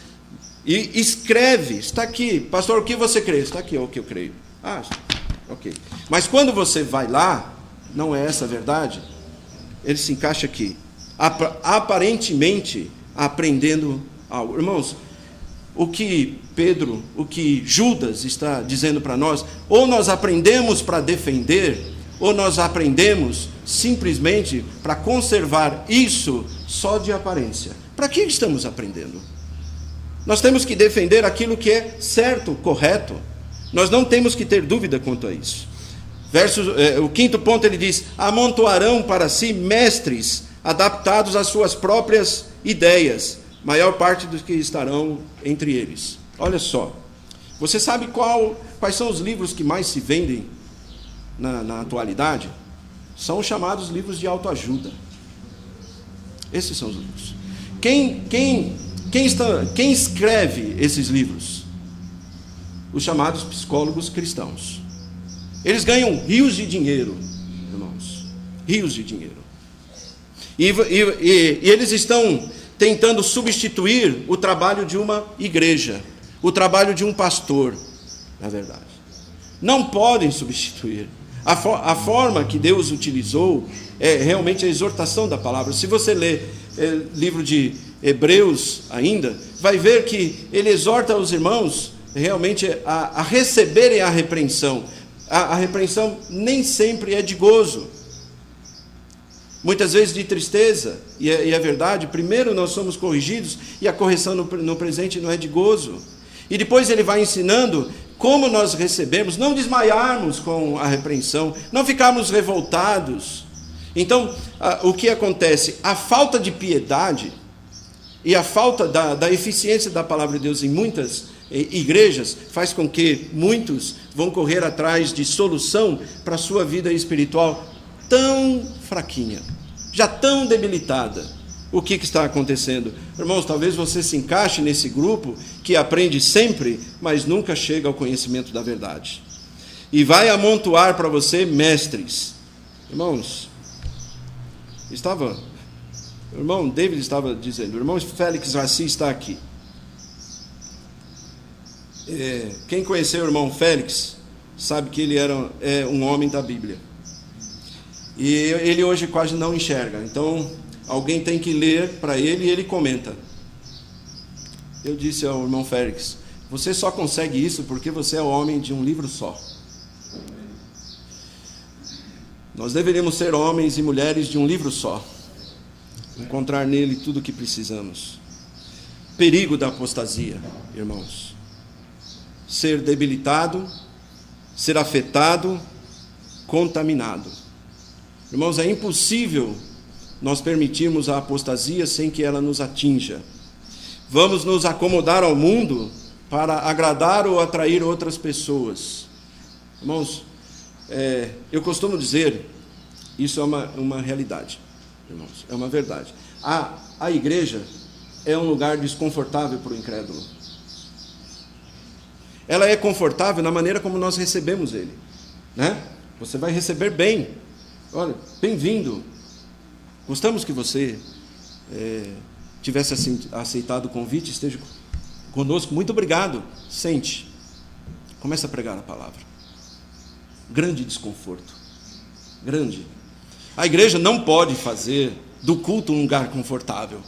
e escreve, está aqui, pastor, o que você crê? Está aqui, o que eu creio. Ah, ok. Mas quando você vai lá, não é essa a verdade, ele se encaixa aqui, aparentemente aprendendo algo. Irmãos, o que Pedro, o que Judas está dizendo para nós, ou nós aprendemos para defender, ou nós aprendemos simplesmente para conservar isso só de aparência. Para que estamos aprendendo? Nós temos que defender aquilo que é certo, correto. Nós não temos que ter dúvida quanto a isso. O quinto ponto ele diz: amontoarão para si mestres adaptados às suas próprias ideias, maior parte dos que estarão entre eles. Olha só, você sabe quais são os livros que mais se vendem na atualidade? São os chamados livros de autoajuda. Esses são os livros. Quem escreve esses livros? Os chamados psicólogos cristãos. Eles ganham rios de dinheiro, irmãos. Rios de dinheiro. E eles estão tentando substituir o trabalho de uma igreja, o trabalho de um pastor, na verdade. Não podem substituir. A forma que Deus utilizou é realmente a exortação da palavra. Se você ler livro de Hebreus ainda, vai ver que ele exorta os irmãos realmente a receberem a repreensão. A repreensão nem sempre é de gozo, muitas vezes de tristeza, e é verdade. Primeiro nós somos corrigidos, e a correção no presente não é de gozo, e depois ele vai ensinando como nós recebemos, não desmaiarmos com a repreensão, não ficarmos revoltados. Então, o que acontece? A falta de piedade e a falta da eficiência da palavra de Deus em muitas igrejas faz com que muitos vão correr atrás de solução para a sua vida espiritual tão fraquinha, já tão debilitada. O que está acontecendo? Irmãos, talvez você se encaixe nesse grupo que aprende sempre, mas nunca chega ao conhecimento da verdade. E vai amontoar para você mestres. Irmãos, o irmão David estava dizendo, o irmão Félix Raci está aqui. Quem conheceu o irmão Félix sabe que ele era um homem da Bíblia. E ele hoje quase não enxerga. Então, alguém tem que ler para ele e ele comenta. Eu disse ao irmão Félix, você só consegue isso porque você é o homem de um livro só. Nós deveríamos ser homens e mulheres de um livro só. Encontrar nele tudo o que precisamos. Perigo da apostasia, irmãos. Ser debilitado, ser afetado, contaminado. Irmãos, é impossível nós permitirmos a apostasia sem que ela nos atinja. Vamos nos acomodar ao mundo para agradar ou atrair outras pessoas. Irmãos, eu costumo dizer, isso é uma realidade, irmãos, é uma verdade. A igreja é um lugar desconfortável para o incrédulo. Ela é confortável na maneira como nós recebemos ele, né? Você vai receber bem. Olha, bem-vindo. Gostamos que você tivesse aceitado o convite, esteja conosco. Muito obrigado. Sente. Começa a pregar a palavra. Grande desconforto. Grande. A igreja não pode fazer do culto um lugar confortável.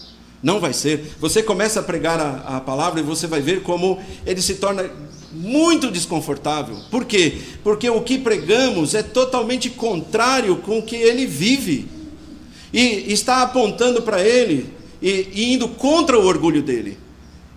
Não vai ser. Você começa a pregar a palavra e você vai ver como ele se torna muito desconfortável. Por quê? Porque o que pregamos é totalmente contrário com o que ele vive. E está apontando para ele e indo contra o orgulho dele.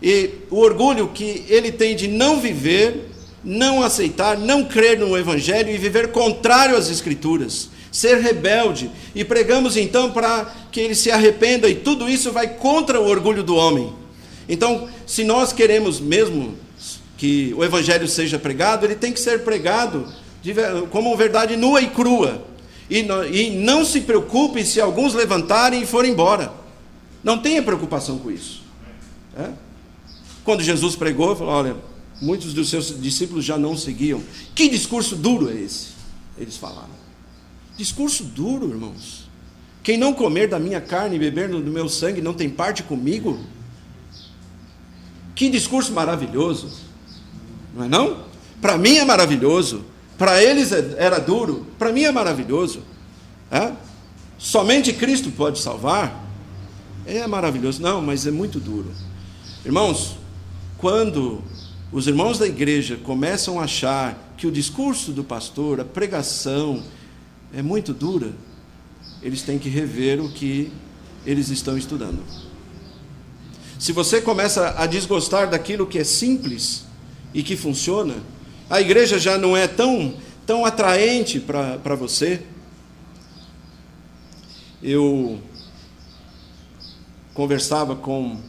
E o orgulho que ele tem de não viver, não aceitar, não crer no Evangelho e viver contrário às Escrituras. Ser rebelde, e pregamos então para que ele se arrependa, e tudo isso vai contra o orgulho do homem. Então, se nós queremos mesmo que o Evangelho seja pregado, ele tem que ser pregado como verdade nua e crua, e não se preocupe se alguns levantarem e forem embora, não tenha preocupação com isso. Quando Jesus pregou, falou: olha, muitos dos seus discípulos já não seguiam. Que discurso duro é esse? Eles falaram. Discurso duro, irmãos. Quem não comer da minha carne e beber do meu sangue não tem parte comigo? Que discurso maravilhoso, não é não? Para mim é maravilhoso. Para eles era duro. Para mim é maravilhoso. Somente Cristo pode salvar. É maravilhoso. Não, mas é muito duro. Irmãos, quando os irmãos da igreja começam a achar que o discurso do pastor, a pregação, é muito dura, eles têm que rever o que eles estão estudando. Se você começa a desgostar daquilo que é simples e que funciona, a igreja já não é tão atraente para você. Eu conversava com o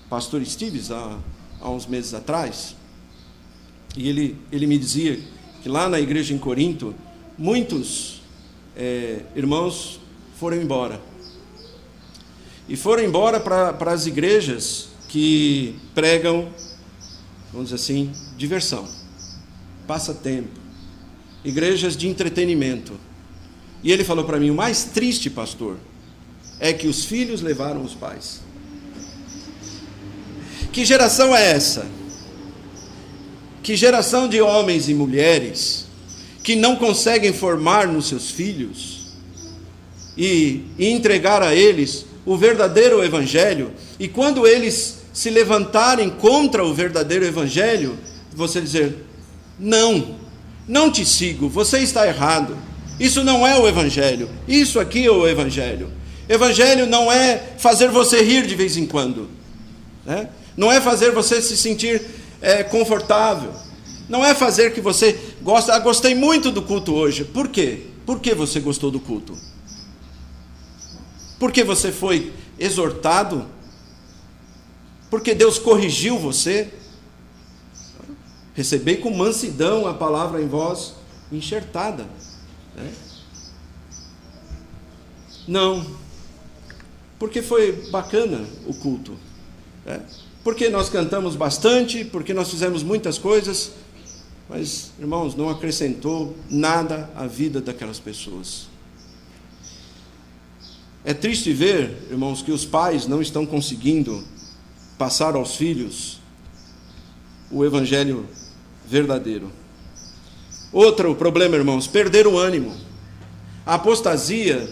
pastor Estives há uns meses atrás, e ele me dizia que lá na igreja em Corinto, muitos irmãos foram embora. E foram embora para as igrejas que pregam, vamos dizer assim, diversão, passatempo, igrejas de entretenimento. E ele falou para mim: o mais triste, pastor, é que os filhos levaram os pais. Que geração é essa? Que geração de homens e mulheres que não conseguem formar nos seus filhos e entregar a eles o verdadeiro Evangelho, e quando eles se levantarem contra o verdadeiro Evangelho, você dizer: não te sigo, você está errado, isso não é o Evangelho, isso aqui é o Evangelho. Evangelho não é fazer você rir de vez em quando, né? Não é fazer você se sentir confortável, não é fazer que você goste. Gostei muito do culto hoje. Por quê? Por que você gostou do culto? Porque você foi exortado? Porque Deus corrigiu você? Recebei com mansidão a palavra em vós enxertada, né? Não, porque foi bacana o culto, né? Porque nós cantamos bastante, porque nós fizemos muitas coisas, mas, irmãos, não acrescentou nada à vida daquelas pessoas. É triste ver, irmãos, que os pais não estão conseguindo passar aos filhos o Evangelho verdadeiro. Outro problema, irmãos, perder o ânimo. A apostasia,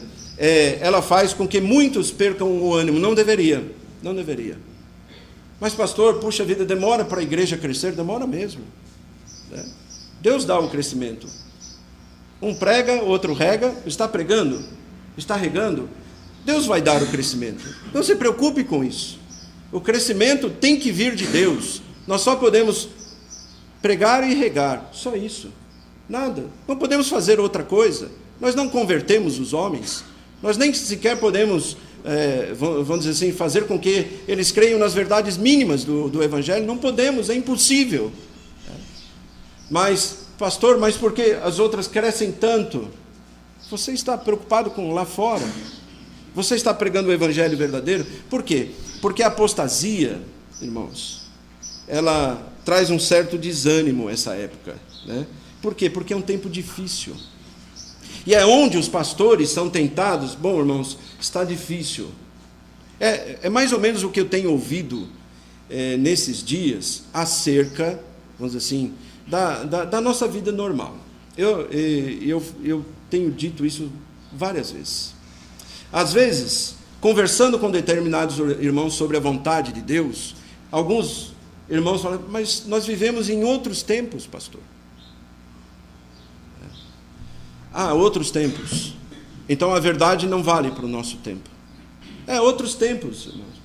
ela faz com que muitos percam o ânimo. Não deveria. Mas, pastor, puxa vida, demora para a igreja crescer? Demora mesmo, né? Deus dá o crescimento. Um prega, outro rega. Está pregando? Está regando? Deus vai dar o crescimento. Não se preocupe com isso. O crescimento tem que vir de Deus. Nós só podemos pregar e regar, só isso. Nada. Não podemos fazer outra coisa. Nós não convertemos os homens. Nós nem sequer podemos, vamos dizer assim, fazer com que eles creiam nas verdades mínimas do Evangelho. Não podemos, é impossível. Mas, pastor, mas por que as outras crescem tanto? Você está preocupado com lá fora? Você está pregando o Evangelho verdadeiro? Por quê? Porque a apostasia, irmãos, ela traz um certo desânimo essa época, né? Por quê? Porque é um tempo difícil. E é onde os pastores são tentados. Bom, irmãos, está difícil. É mais ou menos o que eu tenho ouvido nesses dias acerca, vamos dizer assim, da nossa vida normal. Eu tenho dito isso várias vezes. Às vezes, conversando com determinados irmãos sobre a vontade de Deus, alguns irmãos falam: mas nós vivemos em outros tempos, pastor. Outros tempos. Então a verdade não vale para o nosso tempo. Outros tempos, irmãos.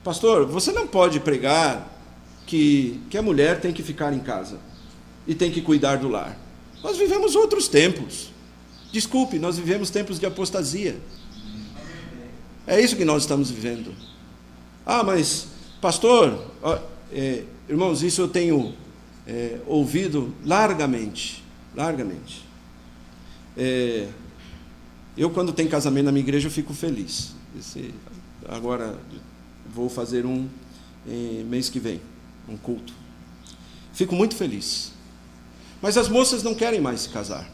Pastor, você não pode pregar que a mulher tem que ficar em casa e tem que cuidar do lar. Nós vivemos outros tempos. Desculpe, nós vivemos tempos de apostasia. É isso que nós estamos vivendo. Mas, pastor, irmãos, isso eu tenho ouvido largamente. Eu, quando tem casamento na minha igreja, eu fico feliz. Agora vou fazer um mês que vem, um culto. Fico muito feliz. Mas as moças não querem mais se casar.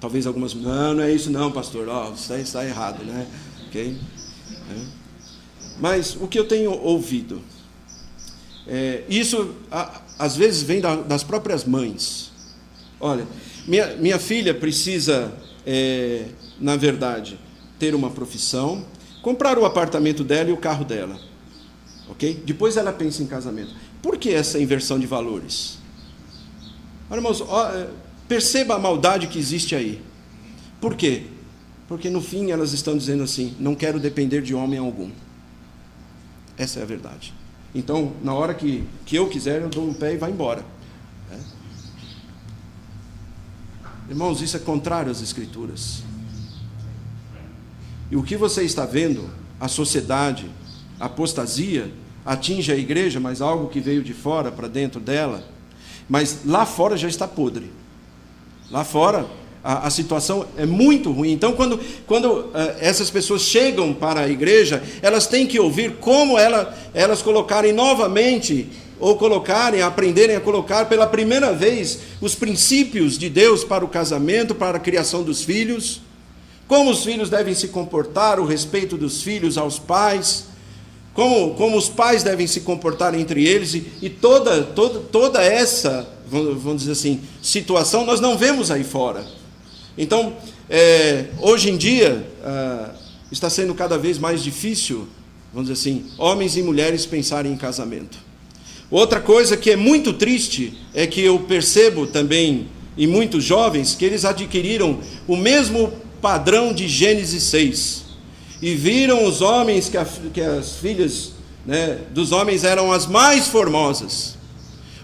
Talvez algumas: não é isso não, pastor, isso está errado, né? Okay? Mas o que eu tenho ouvido, isso às vezes vem das próprias mães. Olha, minha filha precisa, na verdade, ter uma profissão, comprar o apartamento dela e o carro dela, ok? Depois ela pensa em casamento. Por que essa inversão de valores? Olha, irmãos, perceba a maldade que existe aí. Por quê? Porque no fim elas estão dizendo assim: não quero depender de homem algum. Essa é a verdade. Então, na hora que eu quiser, eu dou um pé e vai embora. Irmãos, isso é contrário às Escrituras. E o que você está vendo, a sociedade, a apostasia, atinge a igreja, mas algo que veio de fora para dentro dela, mas lá fora já está podre. Lá fora a situação é muito ruim. Então, quando essas pessoas chegam para a igreja, elas têm que ouvir como elas colocarem novamente, ou aprenderem a colocar pela primeira vez os princípios de Deus para o casamento, para a criação dos filhos, como os filhos devem se comportar, o respeito dos filhos aos pais, como os pais devem se comportar entre eles, e toda essa, vamos dizer assim, situação nós não vemos aí fora. Então, hoje em dia, está sendo cada vez mais difícil, vamos dizer assim, homens e mulheres pensarem em casamento. Outra coisa que é muito triste é que eu percebo também em muitos jovens que eles adquiriram o mesmo padrão de Gênesis 6 e viram os homens que as filhas, né, dos homens eram as mais formosas.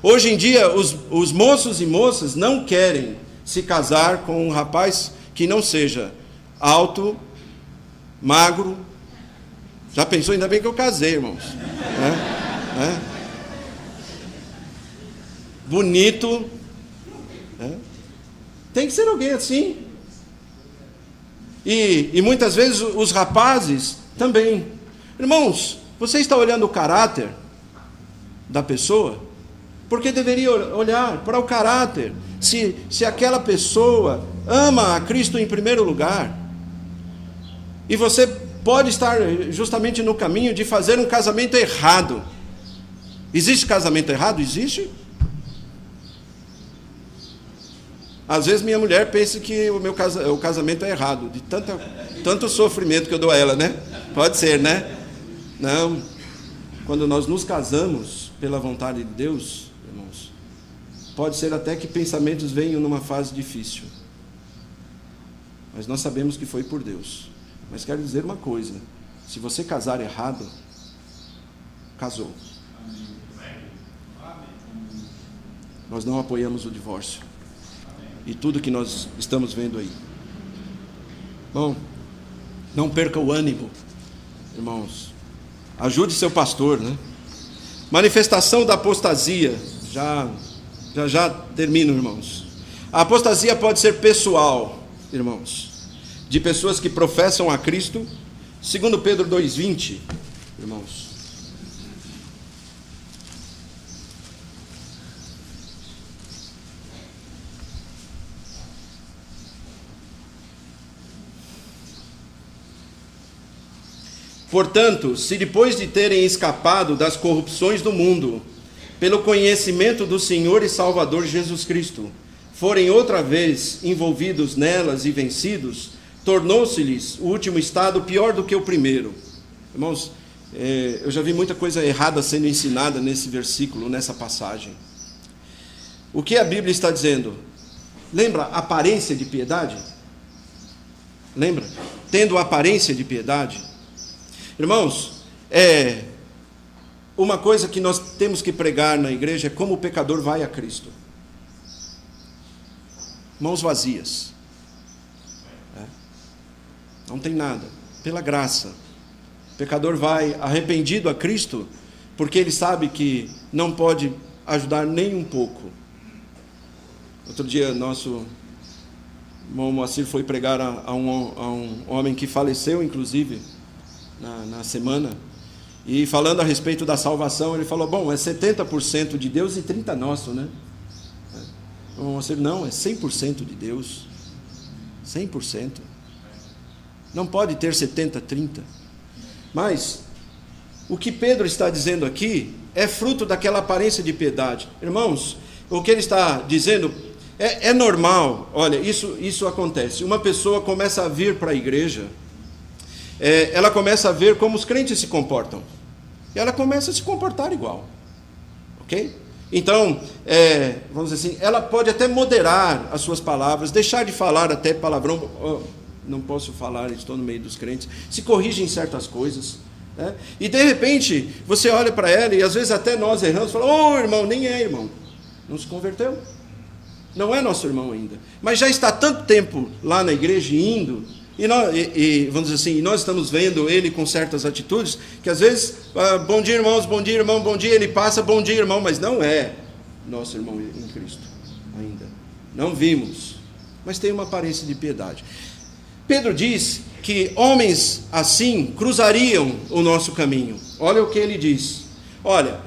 Hoje em dia os moços e moças não querem se casar com um rapaz que não seja alto, magro. Já pensou? Ainda bem que eu casei, irmãos. Bonito. Tem que ser alguém assim. E muitas vezes os rapazes também. Irmãos, você está olhando o caráter da pessoa? Porque deveria olhar para o caráter. Se aquela pessoa ama a Cristo em primeiro lugar, e você pode estar justamente no caminho de fazer um casamento errado. Existe casamento errado? Existe. Às vezes minha mulher pensa que o casamento é errado, de tanto sofrimento que eu dou a ela, né? Pode ser, né? Não. Quando nós nos casamos pela vontade de Deus, irmãos, pode ser até que pensamentos venham numa fase difícil, mas nós sabemos que foi por Deus. Mas quero dizer uma coisa: se você casar errado, casou. Nós não apoiamos o divórcio e tudo que nós estamos vendo aí. Bom, não perca o ânimo, irmãos. Ajude seu pastor, né? Manifestação da apostasia. Já termino, irmãos. A apostasia pode ser pessoal, irmãos, de pessoas que professam a Cristo. 2 Pedro 2,20, irmãos. Portanto, se depois de terem escapado das corrupções do mundo, pelo conhecimento do Senhor e Salvador Jesus Cristo, forem outra vez envolvidos nelas e vencidos, tornou-se-lhes o último estado pior do que o primeiro. Irmãos, eu já vi muita coisa errada sendo ensinada nesse versículo, nessa passagem. O que a Bíblia está dizendo? Lembra a aparência de piedade? Lembra? Tendo aparência de piedade. Irmãos, uma coisa que nós temos que pregar na igreja é como o pecador vai a Cristo. Mãos vazias. Não tem nada. Pela graça. O pecador vai arrependido a Cristo, porque ele sabe que não pode ajudar nem um pouco. Outro dia, nosso irmão Moacir foi pregar a um homem que faleceu, inclusive, na semana. E falando a respeito da salvação, ele falou, bom, é 70% de Deus e 30% nosso, né? O Moacir, não, é 100% de Deus. 100%. Não pode ter 70%, 30%. Mas, o que Pedro está dizendo aqui é fruto daquela aparência de piedade. Irmãos, o que ele está dizendo é normal. Olha, isso acontece. Uma pessoa começa a vir para a igreja, ela começa a ver como os crentes se comportam. E ela começa a se comportar igual. Ok? Então, vamos dizer assim, ela pode até moderar as suas palavras, deixar de falar até palavrão. Não posso falar, estou no meio dos crentes. Se corrige em certas coisas. Né? E de repente, você olha para ela, e às vezes até nós erramos, falamos, irmão, nem é irmão. Não se converteu. Não é nosso irmão ainda. Mas já está tanto tempo lá na igreja indo, vamos dizer assim, nós estamos vendo ele com certas atitudes, que às vezes, bom dia irmãos, bom dia irmão, bom dia, ele passa, bom dia irmão, mas não é nosso irmão em Cristo ainda. Não vimos, mas tem uma aparência de piedade. Pedro diz que homens assim cruzariam o nosso caminho. Olha o que ele diz. Olha,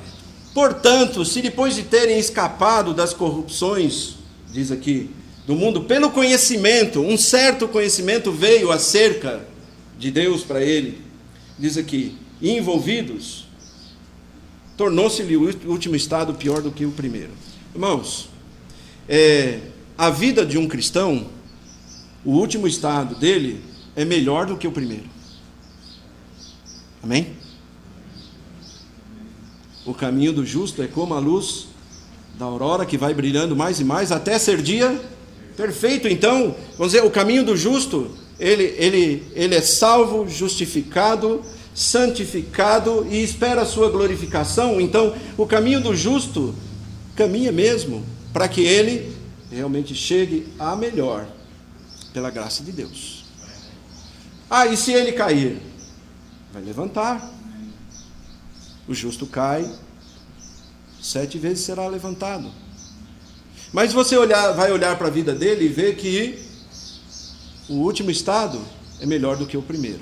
portanto, se depois de terem escapado das corrupções, diz aqui, do mundo, pelo conhecimento, um certo conhecimento veio acerca de Deus para ele, diz aqui, envolvidos, tornou-se-lhe o último estado pior do que o primeiro. Irmãos, a vida de um cristão, o último estado dele é melhor do que o primeiro. Amém? O caminho do justo é como a luz da aurora que vai brilhando mais e mais até ser dia perfeito. Então, vamos dizer, o caminho do justo, ele é salvo, justificado, santificado e espera a sua glorificação. Então, o caminho do justo caminha mesmo para que ele realmente chegue a melhor, pela graça de Deus. E se ele cair? Vai levantar. O justo cai, 7 vezes será levantado. Mas você vai olhar para a vida dele e ver que o último estado é melhor do que o primeiro.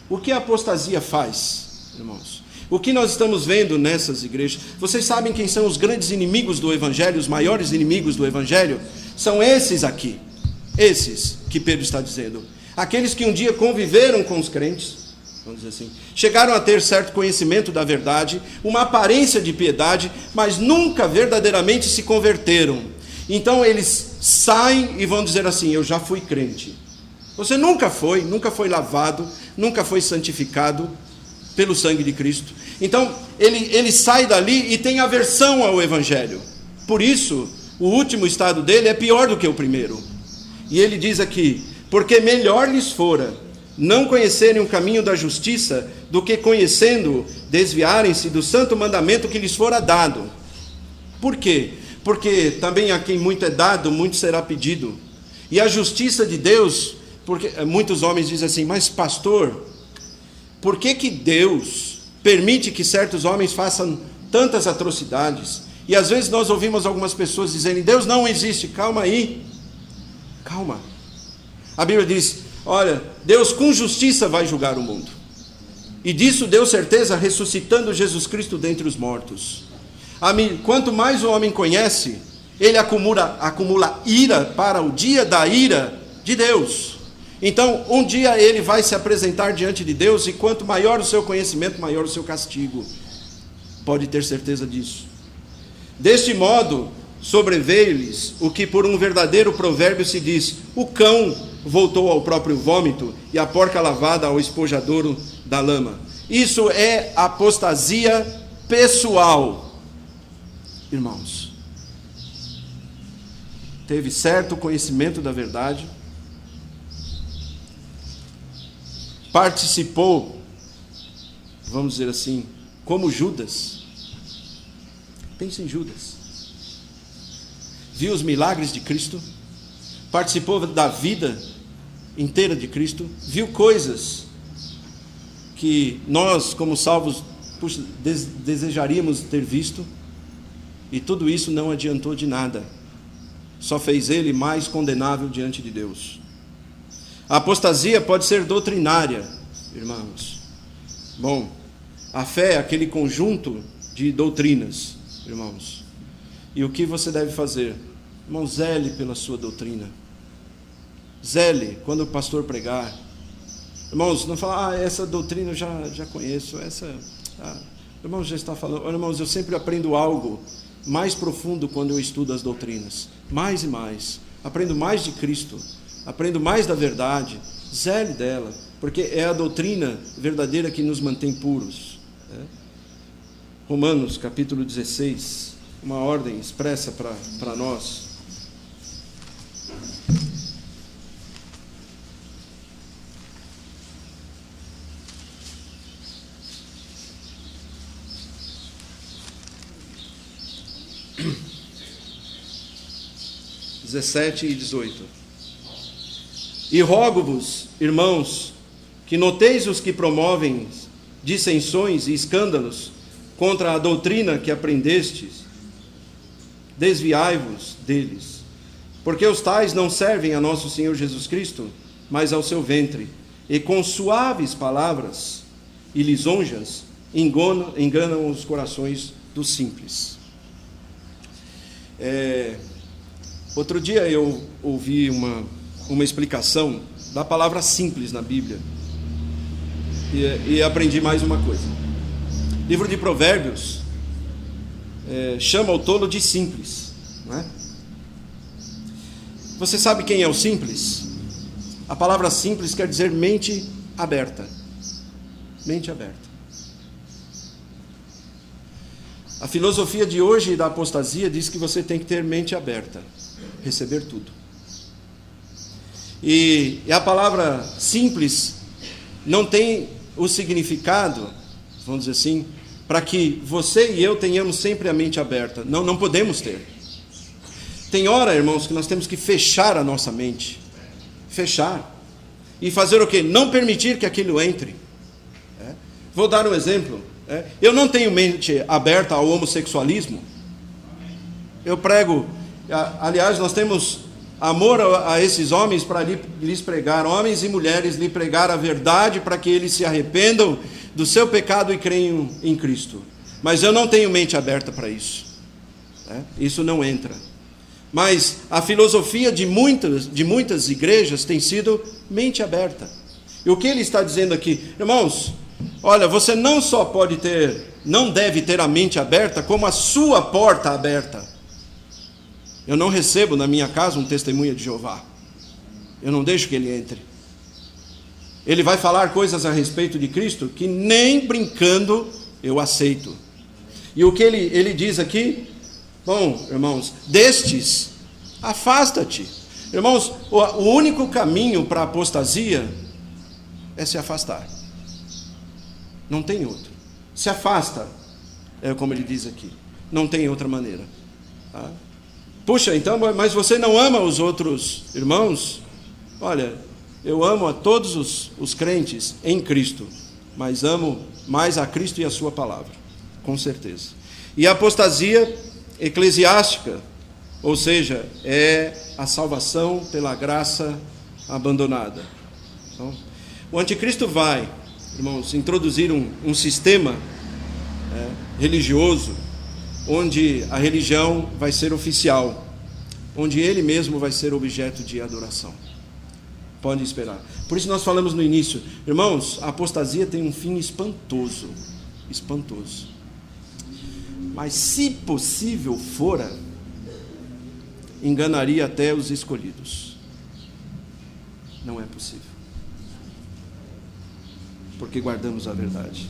O que a apostasia faz, irmãos? O que nós estamos vendo nessas igrejas? Vocês sabem quem são os grandes inimigos do Evangelho, os maiores inimigos do Evangelho? São esses aqui. Esses que Pedro está dizendo. Aqueles que um dia conviveram com os crentes, vamos dizer assim, chegaram a ter certo conhecimento da verdade, uma aparência de piedade, mas nunca verdadeiramente se converteram. Então eles saem e vão dizer assim, eu já fui crente. Você nunca foi lavado, nunca foi santificado pelo sangue de Cristo. Então ele sai dali e tem aversão ao Evangelho. Por isso, o último estado dele é pior do que o primeiro. E ele diz aqui, porque melhor lhes fora não conhecerem o caminho da justiça, do que conhecendo, desviarem-se do santo mandamento que lhes fora dado. Por quê? Porque também a quem muito é dado, muito será pedido. E a justiça de Deus, porque muitos homens dizem assim, mas pastor, por que Deus permite que certos homens façam tantas atrocidades? E às vezes nós ouvimos algumas pessoas dizerem, Deus não existe. Calma aí. Calma. A Bíblia diz, olha, Deus com justiça vai julgar o mundo. E disso deu certeza ressuscitando Jesus Cristo dentre os mortos. Quanto mais o homem conhece, ele acumula ira para o dia da ira de Deus. Então, um dia ele vai se apresentar diante de Deus, e quanto maior o seu conhecimento, maior o seu castigo. Pode ter certeza disso. Deste modo, sobreveio-lhes o que por um verdadeiro provérbio se diz, o cão voltou ao próprio vômito, e a porca lavada ao espojadouro da lama. Isso é apostasia pessoal, irmãos. Teve certo conhecimento da verdade, participou, vamos dizer assim, como Judas. Pense em Judas. Viu os milagres de Cristo, participou da vida inteira de Cristo, viu coisas que nós, como salvos, desejaríamos ter visto, e tudo isso não adiantou de nada, só fez ele mais condenável diante de Deus. A apostasia pode ser doutrinária, irmãos. Bom, a fé é aquele conjunto de doutrinas, irmãos. E o que você deve fazer? Irmão, zele pela sua doutrina. Zele quando o pastor pregar. Irmãos, não fala, essa doutrina eu já conheço. Irmãos, já está falando. Irmãos, eu sempre aprendo algo mais profundo quando eu estudo as doutrinas. Mais e mais. Aprendo mais de Cristo. Aprendo mais da verdade. Zele dela. Porque é a doutrina verdadeira que nos mantém puros. Romanos capítulo 16. Uma ordem expressa para nós. (17) 17 e 18. E rogo-vos, irmãos, que noteis os que promovem dissensões e escândalos contra a doutrina que aprendestes, desviai-vos deles, porque os tais não servem a nosso Senhor Jesus Cristo, mas ao seu ventre, e com suaves palavras e lisonjas enganam os corações dos simples. Outro dia eu ouvi uma explicação da palavra simples na Bíblia, e aprendi mais uma coisa. Livro de Provérbios chama o tolo de simples, não é? Você sabe quem é o simples? A palavra simples quer dizer mente aberta. Mente aberta. A filosofia de hoje da apostasia diz que você tem que ter mente aberta, receber tudo. E a palavra simples não tem o significado, vamos dizer assim, para que você e eu tenhamos sempre a mente aberta. Não podemos ter. Tem hora, irmãos, que nós temos que fechar a nossa mente. Fechar. E fazer o quê? Não permitir que aquilo entre. Vou dar um exemplo. Eu não tenho mente aberta ao homossexualismo. Eu prego, aliás, nós temos amor a esses homens para lhes pregar, homens e mulheres, lhe pregar a verdade para que eles se arrependam do seu pecado e creiam em Cristo. Mas eu não tenho mente aberta para isso. Isso não entra. Mas a filosofia de muitas igrejas tem sido mente aberta. E o que ele está dizendo aqui? Irmãos, olha, você não só não deve ter a mente aberta, como a sua porta aberta. Eu não recebo na minha casa um testemunha de Jeová. Eu não deixo que ele entre. Ele vai falar coisas a respeito de Cristo que nem brincando eu aceito. E o que ele diz aqui? Bom, irmãos, destes, afasta-te. Irmãos, o único caminho para a apostasia é se afastar. Não tem outro. Se afasta, como ele diz aqui. Não tem outra maneira. Tá? Puxa, então, mas você não ama os outros irmãos? Olha, eu amo a todos os crentes em Cristo, mas amo mais a Cristo e a sua palavra, com certeza. E a apostasia eclesiástica, ou seja, é a salvação pela graça abandonada. Então, o anticristo vai, irmãos, introduzir um sistema religioso, onde a religião vai ser oficial, onde ele mesmo vai ser objeto de adoração. Pode esperar. Por isso nós falamos no início, irmãos, a apostasia tem um fim espantoso, espantoso. Mas se possível fora, enganaria até os escolhidos. Não é possível. Porque guardamos a verdade.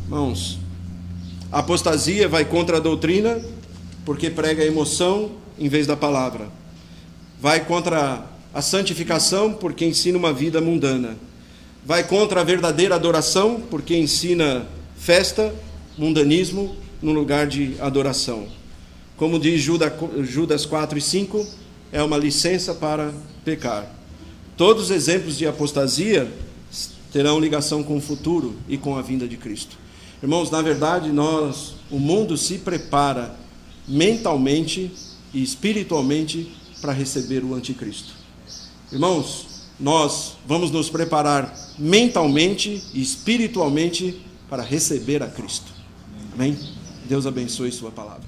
Irmãos, a apostasia vai contra a doutrina, porque prega a emoção em vez da palavra. Vai contra a santificação, porque ensina uma vida mundana. Vai contra a verdadeira adoração, porque ensina festa, mundanismo, no lugar de adoração. Como diz Judas 4:5, é uma licença para pecar. Todos os exemplos de apostasia terão ligação com o futuro e com a vinda de Cristo. Irmãos, na verdade, o mundo se prepara mentalmente e espiritualmente para receber o anticristo. Irmãos, nós vamos nos preparar mentalmente e espiritualmente para receber a Cristo. Amém? Deus abençoe sua palavra.